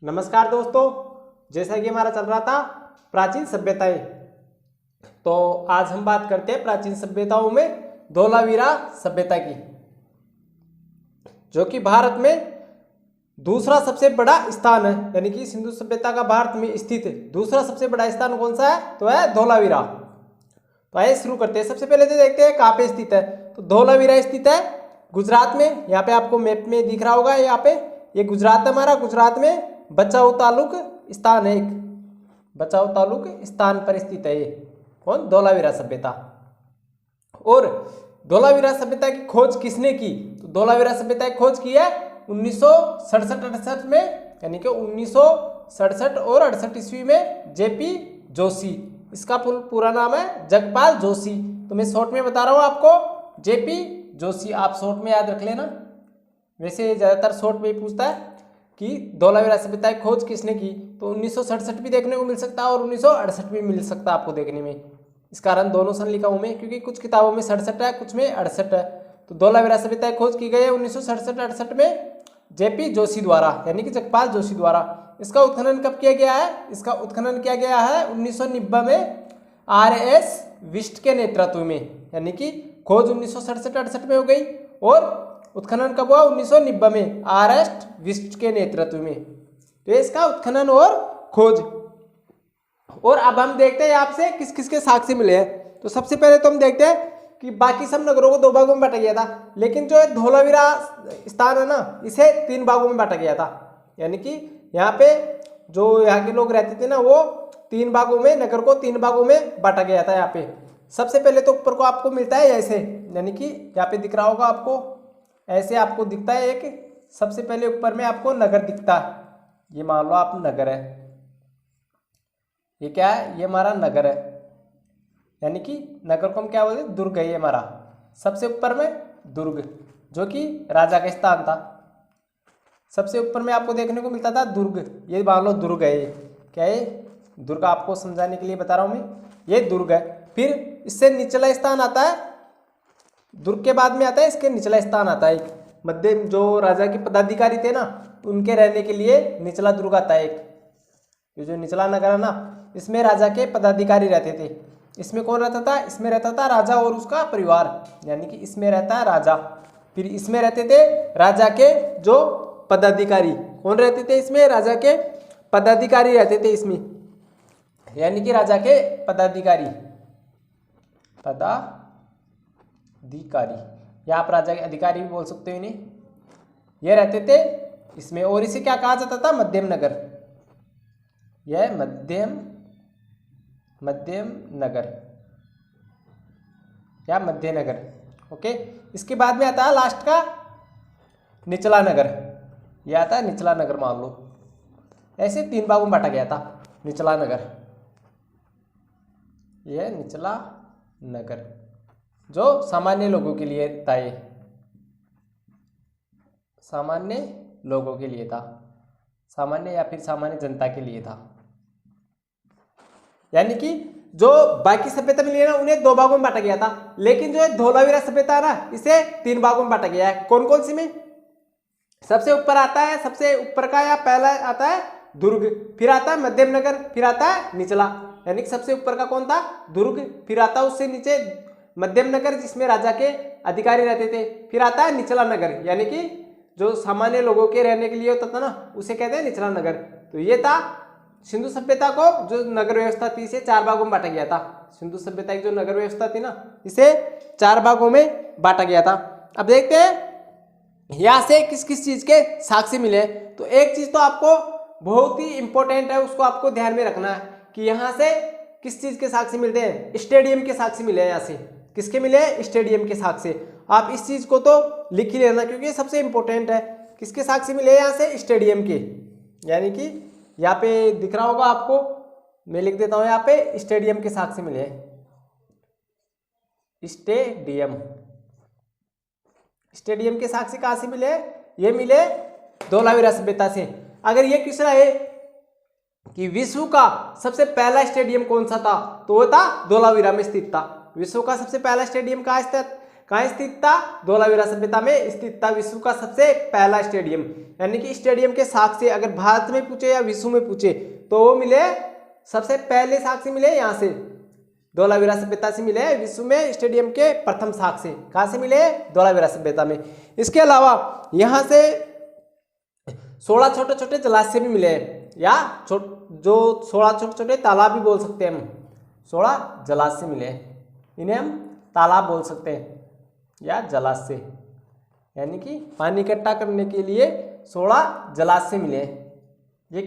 नमस्कार दोस्तों, जैसा कि हमारा चल रहा था प्राचीन सभ्यताएं, तो आज हम बात करते हैं प्राचीन सभ्यताओं में धोलावीरा सभ्यता की, जो कि भारत में दूसरा सबसे बड़ा स्थान है। यानी कि सिंधु सभ्यता का भारत में स्थित दूसरा सबसे बड़ा स्थान कौन सा है? तो है धोलावीरा। तो आइए शुरू करते हैं। सबसे पहले तो देखते हैं कहाँ पे स्थित है। तो धोलावीरा स्थित है गुजरात में। यहाँ पे आपको मैप में दिख रहा होगा, यहाँ पे ये गुजरात है हमारा। गुजरात में भचाऊ तालुक स्थान है, एक भचाऊ तालुक स्थान पर स्थित है ये कौन? धोलावीरा सभ्यता। और धोलावीरा सभ्यता की खोज किसने की? तो धोलावीरा सभ्यता की खोज की है 1967-68 में, यानी कि 1967 और 68 ईस्वी में जेपी जोशी। इसका पूरा नाम है जगपाल जोशी। तो मैं शॉर्ट में बता रहा हूँ आपको, जेपी जोशी। आप शॉर्ट में याद रख लेना। वैसे ज़्यादातर शॉर्ट में ही पूछता है कि धोलावीरा सभ्यता की खोज किसने की। तो 1967 भी देखने को मिल सकता है और 1968 भी मिल सकता है आपको देखने में। इस कारण दोनों सन लिखा हूं मैं, क्योंकि कुछ किताबों में 67 है, कुछ में 68 है। तो धोलावीरा सभ्यता की खोज की गई है 1967-68 में जेपी जोशी द्वारा, यानी कि जगपाल जोशी द्वारा। इसका उत्खनन कब किया गया है? इसका उत्खनन किया गया है 1990 में RS विस्ट के नेतृत्व में। यानी कि खोज 1967-68 में हो गई और उत्खनन कब हुआ? 1990 में RS विस्ट के नेतृत्व में। तो इसका उत्खनन और खोज। और अब हम देखते हैं आपसे किस किस के साक्ष्य मिले हैं। तो सबसे पहले तो हम देखते हैं कि बाकी सब नगरों को 2 भागों में बांटा गया था, लेकिन जो धोलावीरा स्थान है ना, इसे 3 भागों में बांटा गया था। यानी कि यहाँ पे जो यहाँ के लोग रहते थे ना, वो 3 भागों में, नगर को 3 भागों में बांटा गया था। यहाँ पे सबसे पहले तो ऊपर को आपको मिलता है ऐसे, यानी कि यहाँ पे दिख रहा होगा आपको, ऐसे आपको दिखता है एक। सबसे पहले ऊपर में आपको नगर दिखता है। ये मान लो आप नगर है, ये क्या है? ये हमारा नगर है। यानी कि नगर को हम क्या बोलते हैं? दुर्ग है ये हमारा। सबसे ऊपर में दुर्ग, जो कि राजा का स्थान था। सबसे ऊपर में आपको देखने को मिलता था दुर्ग। ये मान लो दुर्ग है। ये क्या है? दुर्ग। आपको समझाने के लिए बता रहा हूं मैं, ये दुर्ग है। फिर इससे निचला स्थान आता है, दुर्ग के बाद में आता है इसके निचला स्थान आता है एक मध्य, जो राजा के पदाधिकारी थे ना, उनके रहने के लिए निचला दुर्ग आता है एक। ये जो निचला नगर है ना, इसमें राजा के पदाधिकारी रहते थे। इसमें कौन रहता था? इसमें रहता था राजा और उसका परिवार। यानी कि इसमें रहता है राजा, फिर इसमें रहते थे राजा के जो पदाधिकारी। कौन रहते थे इसमें? राजा के पदाधिकारी रहते थे इसमें। यानी कि राजा के पदाधिकारी, या आप राजा के अधिकारी भी बोल सकते हो इन्हें। ये रहते थे इसमें। और इसे क्या कहा जाता था? मध्यम नगर। यह मध्यम नगर या मध्य नगर। ओके। इसके बाद में आता है लास्ट का निचला नगर। यह आता है निचला नगर, मान लो। ऐसे 3 भागों में बांटा गया था निचला नगर। यह निचला नगर जो सामान्य लोगों के लिए था। ये सामान्य लोगों के लिए था, सामान्य या फिर सामान्य जनता के लिए था। यानी कि जो बाकी सभ्यता मिली है ना, उन्हें 2 भागों में बांटा गया था, लेकिन जो धोलावीरा सभ्यता है ना, इसे 3 भागों में बांटा गया है। कौन कौन सी में? सबसे ऊपर आता है, सबसे ऊपर का या पहला आता है दुर्ग, फिर आता है मध्यम नगर, फिर आता है निचला। यानी कि सबसे ऊपर का कौन था? दुर्ग। फिर आता है उससे नीचे मध्यम नगर, जिसमें राजा के अधिकारी रहते थे। फिर आता है निचला नगर, यानी कि जो सामान्य लोगों के रहने के लिए होता था ना, उसे कहते हैं निचला नगर। तो ये था सिंधु सभ्यता को जो नगर व्यवस्था थी, इसे 4 भागों में बांटा गया था। सिंधु सभ्यता की जो नगर व्यवस्था थी ना, इसे 4 भागों में बांटा गया था। अब देखते हैं यहाँ से किस किस चीज के साक्ष्य मिले। तो एक चीज तो आपको बहुत ही इंपॉर्टेंट है, उसको आपको ध्यान में रखना है कि यहाँ से किस चीज के साक्ष्य मिलते हैं? स्टेडियम के साक्ष्य मिले हैं। यहाँ से किसके मिले हैं? स्टेडियम के साक्ष्य। आप इस चीज को तो लिख ही लेना, क्योंकि ये सबसे इंपॉर्टेंट है। किसके साक्ष्य मिले हैं? यहाँ से स्टेडियम के। यानी कि यहाँ पे दिख रहा होगा आपको, मैं लिख देता हूं यहाँ पे, स्टेडियम के साक्ष्य मिले हैं। स्टेडियम के साक्ष्य कहां से मिले? ये मिले धोलावीरा सभ्यता से। अगर ये क्वेश्चन है कि विश्व का सबसे पहला स्टेडियम कौन सा था, तो वो था धोलावीरा में स्थित था। विश्व का सबसे पहला स्टेडियम कहाँ स्थित कहाँ स्थित था? धोलावीरा सभ्यता में स्थित था विश्व का सबसे पहला स्टेडियम। यानी कि स्टेडियम के साक्ष्य अगर भारत में पूछे या विश्व में पूछे तो वो मिले, सबसे पहले साक्ष्य मिले यहाँ से, धोलावीरा सभ्यता से मिले विश्व में स्टेडियम के प्रथम साक्ष्य। कहाँ से मिले? धोलावीरा सभ्यता में। इसके अलावा यहाँ से 16 छोटे छोटे जलाशय भी मिले हैं, या जो 16 छोटे छोटे तालाब भी बोल सकते हैं हम, 16 जलाशय मिले हैं, इन्हें हम तालाब बोल सकते हैं या जलाशय। यानी कि पानी इकट्ठा करने के लिए 16 जलाशय मिले हैं। ये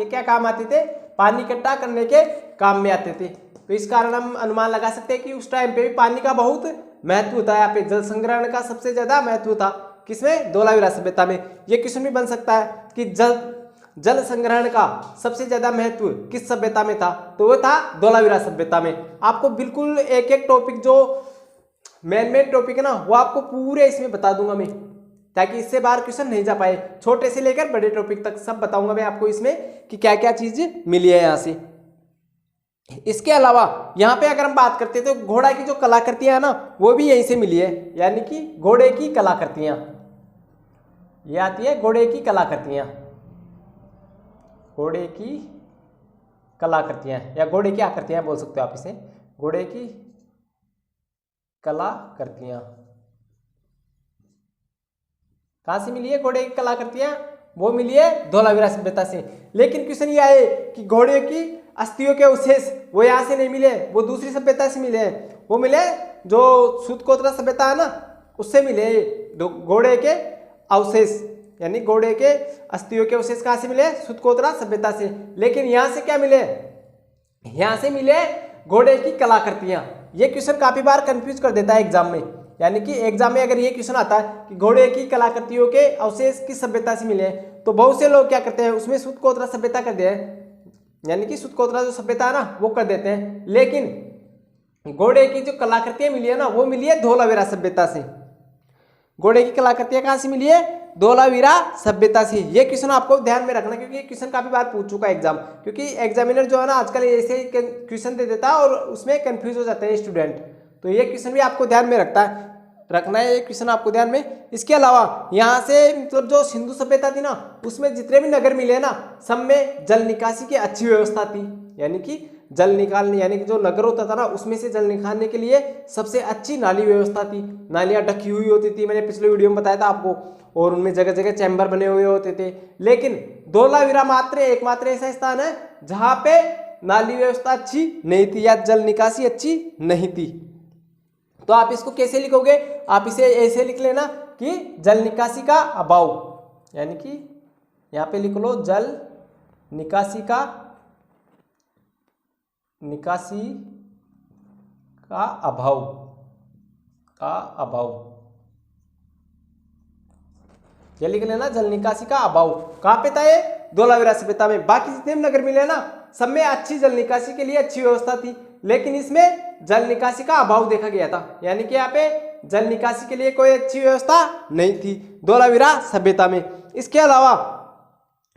क्या काम आते थे? पानी इकट्ठा करने के काम में आते थे। तो इस कारण हम अनुमान लगा सकते हैं कि उस टाइम पे भी पानी का बहुत महत्व था। यहाँ पे जल संग्रहण का सबसे ज्यादा महत्व था। किसमें? धोलावीरा सभ्यता में। ये क्वेश्चन भी बन सकता है कि जल संग्रहण का सबसे ज्यादा महत्व किस सभ्यता में था? तो वो था धोलावीरा सभ्यता में। आपको बिल्कुल एक एक टॉपिक जो मेन टॉपिक है ना, वो आपको पूरे इसमें बता दूंगा मैं, ताकि इससे बाहर क्वेश्चन नहीं जा पाए। छोटे से लेकर बड़े टॉपिक तक सब बताऊंगा मैं आपको इसमें कि क्या क्या चीज मिली है यहाँ से। इसके अलावा यहाँ पे अगर हम बात करते हैं तो घोड़ा की जो कलाकृतियां है ना, वो भी यहीं से मिली है। यानी कि घोड़े की कलाकृतियां, ये आती है घोड़े की कलाकृतियां, घोड़े की कलाकृतियां या घोड़े की आकृतियां बोल सकते हो आप इसे, घोड़े की कलाकृतियां। कहां से मिली है घोड़े की कलाकृतियां? वो मिली है धोलावीरा सभ्यता से। लेकिन क्वेश्चन ये आए कि घोड़े की अस्थियों के अवशेष वो यहाँ से नहीं मिले, वो दूसरी सभ्यता से मिले हैं। वो मिले जो सूतकोत्रा सभ्यता है ना, उससे मिले घोड़े के अवशेष। यानी घोड़े के अस्थियों के अवशेष कहाँ से मिले? सूतकोत्रा सभ्यता से। लेकिन यहाँ से क्या मिले? यहाँ से मिले घोड़े की कलाकृतियां। ये क्वेश्चन काफी बार कंफ्यूज कर देता है एग्जाम में। यानी कि एग्जाम में अगर ये क्वेश्चन आता है कि घोड़े की कलाकृतियों के अवशेष किस सभ्यता से मिले, तो बहुत से लोग क्या करते हैं, उसमें सूतकोत्रा सभ्यता कर दे, यानी कि सूतकोत्रा जो सभ्यता है ना वो कर देते हैं। लेकिन घोड़े की जो कलाकृतियां मिली है ना, वो मिली है धोलावीरा सभ्यता से। घोड़े की कलाकृतियां कहाँ से मिली है? धोलावीरा सभ्यता से। ये क्वेश्चन आपको ध्यान में रखना, क्योंकि ये क्वेश्चन काफी बार पूछ चुका है एग्जाम। क्योंकि एग्जामिनर जो है ना आजकल ऐसे ही क्वेश्चन दे देता है और उसमें कंफ्यूज हो जाते हैं स्टूडेंट। तो ये क्वेश्चन भी आपको ध्यान में रखना है, ये क्वेश्चन आपको ध्यान में। इसके अलावा यहाँ से मतलब जो सिंधु सभ्यता थी ना, उसमें जितने भी नगर मिले ना, सब में जल निकासी की अच्छी व्यवस्था थी। यानी कि जल निकालने, यानी कि जो नगर होता था ना, उसमें से जल निकालने के लिए सबसे अच्छी नाली व्यवस्था थी। नालियां ढकी हुई होती थी, मैंने पिछले वीडियो में बताया था आपको, और उनमें जगह जगह चैम्बर बने हुए होते थे। लेकिन धोलावीरा मात्र एकमात्र ऐसा स्थान है जहां पे नाली व्यवस्था अच्छी नहीं थी या जल निकासी अच्छी नहीं थी। तो आप इसको कैसे लिखोगे? आप इसे ऐसे लिख लेना कि जल निकासी का अभाव, यानी कि यहां पे लिख लो जल निकासी का अभाव, ये लिख लेना जल निकासी का अभाव। कहां पे था ये? धोलावीरा सभ्यता में। बाकी जितने नगर मिले ना, सब में अच्छी जल निकासी के लिए अच्छी व्यवस्था थी, लेकिन इसमें जल निकासी का अभाव देखा गया था। यानी कि यहाँ पे जल निकासी के लिए कोई अच्छी व्यवस्था नहीं थी धोलावीरा सभ्यता में। इसके अलावा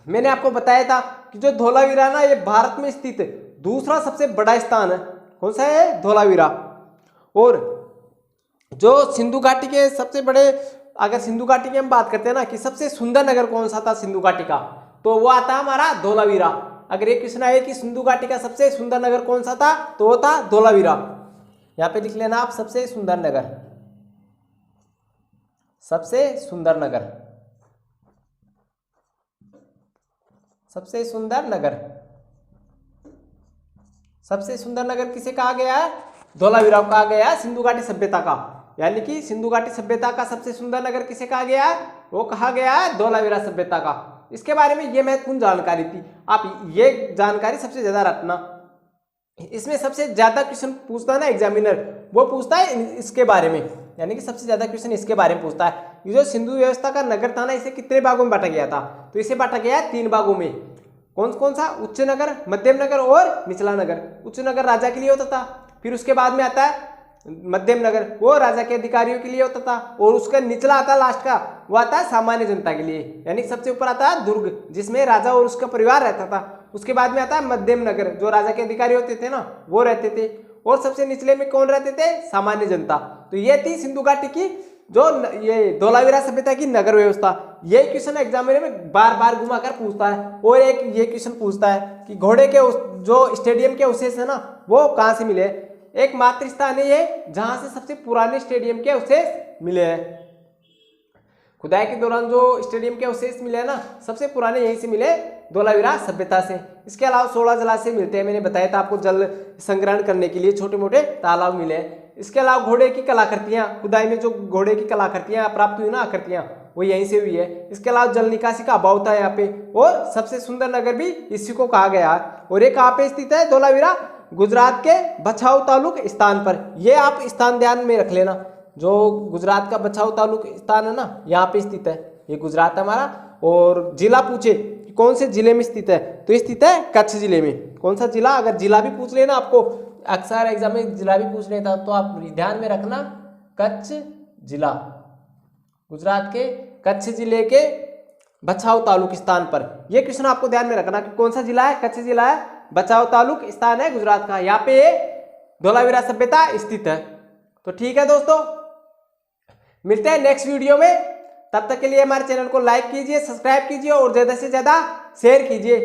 मैंने आपको बताया था कि जो धोलावीरा ना, ये भारत में स्थित दूसरा सबसे बड़ा स्थान है। कौन सा है? धोलावीरा। और जो सिंधु घाटी के सबसे बड़े, अगर सिंधु घाटी की हम बात करते हैं ना कि सबसे सुंदर नगर कौन सा था सिंधु घाटी का, तो वो आता है हमारा धोलावीरा। अगर ये क्वेश्चन आए कि सिंधु घाटी का सबसे सुंदर नगर कौन सा था, तो वो था धोलावीरा। यहां पे लिख लेना आप सबसे सुंदर नगर, सबसे सुंदर नगर, सबसे सुंदर नगर। सबसे सुंदर नगर किसे कहा गया है? धोलावीरा को कहा गया है सिंधु घाटी सभ्यता का। यानी कि सिंधु घाटी सभ्यता का सबसे सुंदर नगर किसे कहा गया है? वो कहा गया है धोलावीरा सभ्यता का। इसके बारे में ये महत्वपूर्ण जानकारी थी, आप ये जानकारी सबसे ज्यादा रखना। इसमें सबसे ज्यादा क्वेश्चन पूछता है ना एग्जामिनर, वो पूछता है इसके बारे में। यानी कि सबसे ज्यादा क्वेश्चन इसके बारे में पूछता है। ये जो सिंधु व्यवस्था का नगर था ना, इसे कितने भागों में बांटा गया था? तो इसे बांटा गया है 3 भागों में। कौन कौन सा? उच्च नगर, मध्यम नगर और निचला नगर। उच्च नगर राजा के लिए होता था, फिर उसके बाद में आता है मध्यम नगर, वो राजा के अधिकारियों के लिए होता था, और उसका निचला आता है लास्ट का, वो आता है सामान्य जनता के लिए। यानी सबसे ऊपर आता है दुर्ग, जिसमें राजा और उसका परिवार रहता था। उसके बाद में आता है मध्यम नगर, जो राजा के अधिकारी होते थे ना, वो रहते थे। और सबसे निचले में कौन रहते थे, सामान्य जनता। तो ये थी सिंधु घाटी की जो ये धोलावीरा सभ्यता की नगर व्यवस्था। ये क्वेश्चन एग्जामिनर में बार बार घुमा कर पूछता है। और एक ये क्वेश्चन पूछता है कि घोड़े के जो स्टेडियम के अवशेष है ना वो कहाँ से मिले। एकमात्र स्थान है ये जहां से सबसे पुराने स्टेडियम के अवशेष मिले हैं। खुदाई के दौरान जो स्टेडियम के अवशेष मिले हैं ना सबसे पुराने यहीं से मिले, धोलावीरा सभ्यता से। इसके अलावा 16 जलाशय मिलते हैं, मैंने बताया था आपको, जल संग्रहण करने के लिए छोटे मोटे तालाब मिले हैं। इसके अलावा घोड़े की कलाकृतियां, खुदाई में जो घोड़े की कलाकृतियां प्राप्त हुई ना आकृतियां वो यहीं से हुई है। इसके अलावा जल निकासी का अभाव था यहाँ पे, और सबसे सुंदर नगर भी इसी को कहा गया है। और ये कहाँ पे स्थित है, धोलावीरा गुजरात के बछाऊ तालुक स्थान पर। ये आप स्थान ध्यान में रख लेना, जो गुजरात का बछाऊ तालुक स्थान है ना यहाँ पे स्थित है, ये गुजरात है हमारा। और जिला पूछे कि कौन से जिले में स्थित है, तो स्थित है कच्छ जिले में। कौन सा जिला, अगर जिला भी पूछ लेना आपको, अक्सर एग्जाम में जिला भी पूछ लेता तो आप ध्यान में रखना, कच्छ जिला, गुजरात के कच्छ जिले के बछाऊ तालुक स्थान पर। यह क्वेश्चन आपको ध्यान में रखना कि कौन सा जिला है, कच्छ जिला है, बछाऊ तालुक स्थान है गुजरात का, यहाँ पे धोलावीरा सभ्यता स्थित है। तो ठीक है दोस्तों, मिलते हैं नेक्स्ट वीडियो में। तब तक के लिए हमारे चैनल को लाइक कीजिए, सब्सक्राइब कीजिए और ज्यादा से ज्यादा शेयर कीजिए।